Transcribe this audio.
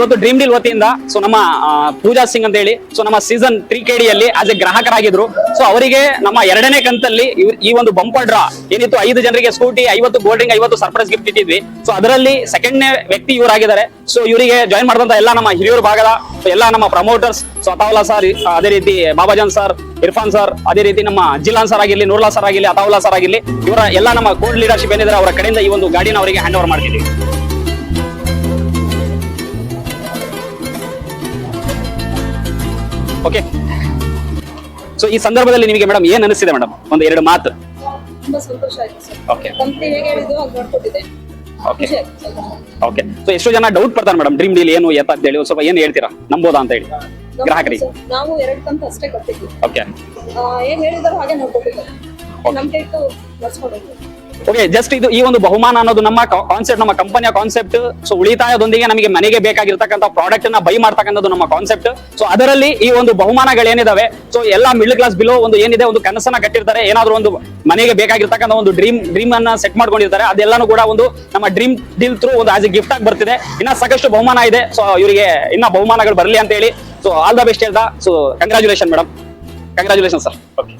ಇವತ್ತು dream deal ವತಿಯಿಂದ so ನಮ್ಮ ಪೂಜಾ ಸಿಂಗ್ ಅಂತ ಹೇಳಿ ಸೊ ನಮ್ಮ ಸೀಸನ್ 3 KD ಆಸ್ ಎ ಗ್ರಾಹಕರಾಗಿದ್ರು. ಸೊ ಅವರಿಗೆ ನಮ್ಮ 2ನೇ ಕಂತಲ್ಲಿ ಈ ಒಂದು ಬಂಪರ್ ಡ್ರಾ ಏನಿತ್ತು 5 ಜನರಿಗೆ scooty, 50 gold ring, 50 surprise gift ಇಟ್ಟಿದ್ವಿ. ಸೊ ಅದರಲ್ಲಿ 2ನೇ ವ್ಯಕ್ತಿ ಇವರಾಗಿದ್ದಾರೆ. ಸೊ ಇವರಿಗೆ ಜಾಯಿನ್ ಮಾಡಿದಂತ ಎಲ್ಲ ನಮ್ಮ ಹಿರಿಯೂರು ಭಾಗದ ಎಲ್ಲ ನಮ್ಮ ಪ್ರಮೋಟರ್ಸ್, ಸೊ ಅತಾವುಲ್ಲಾ ಸರ್, ಅದೇ ರೀತಿ ಬಾಬಾಜಾನ್ ಸರ್, ಇರ್ಫಾನ್ ಸರ್, ಅದೇ ರೀತಿ ನಮ್ಮ ಜಿಲಾನ್ ಸರ್ ಆಗಿರ್ಲಿ, ನೂರ್ಲಾ ಸರ್ ಆಗಿರ್ಲಿ, ಅತಾವುಲ್ಲಾ ಸರ್ ಆಗಿರ್ಲಿ, ಇವರ ಎಲ್ಲ ನಮ್ಮ ಕೋಡ್ ಲೀಡರ್ಶಿಪ್ ಏನಿದ್ದಾರೆ ಅವರ ಕಡೆಯಿಂದ ಈ ಒಂದು ಗಾಡಿನ ಅವರಿಗೆ ಹ್ಯಾಂಡ್ ಓವರ್ ಮಾಡ್ತಿದ್ದೀವಿ. ಓಕೆ, ಸೊ ಈ ಸಂದರ್ಭದಲ್ಲಿ ನಿಮಗೆ ಮೇಡಮ್ ಏನ್ ಅನಿಸ್ತಿದೆ ಮೇಡಮ್? ಒಂದು 2 ಮಾತು. ತುಂಬಾ ಸಂತೋಷ ಆಯ್ತು ಸರ್. ಓಕೆ ಕಂಪನಿ ಹೇಗೆ ಹೇಳಿದ್ರು ಹಾಗೆ ಮಾಡ್ಕೊಟ್ಟಿದೆ. Okay okay. ಸೊ ಎಷ್ಟೋ ಜನ ಡೌಟ್ ಪಡ್ತಾರೆ ಮೇಡಮ್, ಡ್ರೀಮ್ ಡೀಲ್ ಏನು ಎತ್ತ ಅಂತ ಹೇಳಿ, ಸ್ವಲ್ಪ ಏನ್ ಹೇಳ್ತೀರಾ, ನಂಬೋದಾ ಅಂತ ಹೇಳಿ ಗ್ರಾಹಕರಿಗೆ? ನಾವು 2 ಕಂತು ಅಷ್ಟೇ ಕಟ್ಟಿದ್ವಿ. ಓಕೆ, ಏನ್ ಹೇಳಿದಾರೋ ಹಾಗೆ ನೋಡ್ಕೊಟ್ಟಿದ್ದಾರೆ. ನಮ್ಗೆ ಇಟ್ಟು ನಡ್ಸ್ಕೊಂಡು ಓಕೆ. ಜಸ್ಟ್ ಈ ಒಂದು ಬಹುಮಾನ ಅನ್ನೋದು ನಮ್ಮ ಕಾನ್ಸೆಪ್ಟ್, ನಮ್ಮ ಕಂಪನಿಯ ಕಾನ್ಸೆಪ್ಟ್. ಸೊ ಉಳಿತಾಯದೊಂದಿಗೆ ನಮಗೆ ಮನೆಗೆ ಬೇಕಾಗಿರ್ತಕ್ಕಂಥ ಪ್ರಾಡಕ್ಟ್ ನ ಬೈ ಮಾಡ್ತಕ್ಕಂಥದ್ದು ನಮ್ಮ ಕಾನ್ಸೆಪ್ಟ್. ಸೊ ಅದರಲ್ಲಿ ಈ ಒಂದು ಬಹುಮಾನಗಳೇನಿದಾವೆ, ಸೊ ಎಲ್ಲ ಮಿಡಲ್ ಕ್ಲಾಸ್ ಬಿಲೋ ಒಂದು ಏನಿದೆ ಒಂದು ಕನಸನ್ನ ಕಟ್ಟಿರ್ತಾರೆ, ಏನಾದ್ರು ಒಂದು ಮನೆಗೆ ಬೇಕಾಗಿರ್ತಕ್ಕಂಥ ಒಂದು ಡ್ರೀಮ್ ಅನ್ನ ಸೆಟ್ ಮಾಡ್ಕೊಂಡಿರ್ತಾರೆ. ಅದೆಲ್ಲಾನು ಕೂಡ ಒಂದು ನಮ್ಮ ಡ್ರೀಮ್ ಡೀಲ್ ಥ್ರೂ ಒಂದು ಆಸ್ ಎ ಗಿಫ್ಟ್ ಆಗಿ ಬರ್ತಿದೆ. ಇನ್ನ ಸಾಕಷ್ಟು ಬಹುಮಾನ ಇದೆ. ಸೊ ಇವರಿಗೆ ಇನ್ನ ಬಹುಮಾನಗಳು ಬರಲಿ ಅಂತ ಹೇಳಿ ಸೊ ಆಲ್ ದ ಬೆಸ್ಟ್ ಹೇಳ್ತಾ, so congratulation madam, congratulation sir. Okay.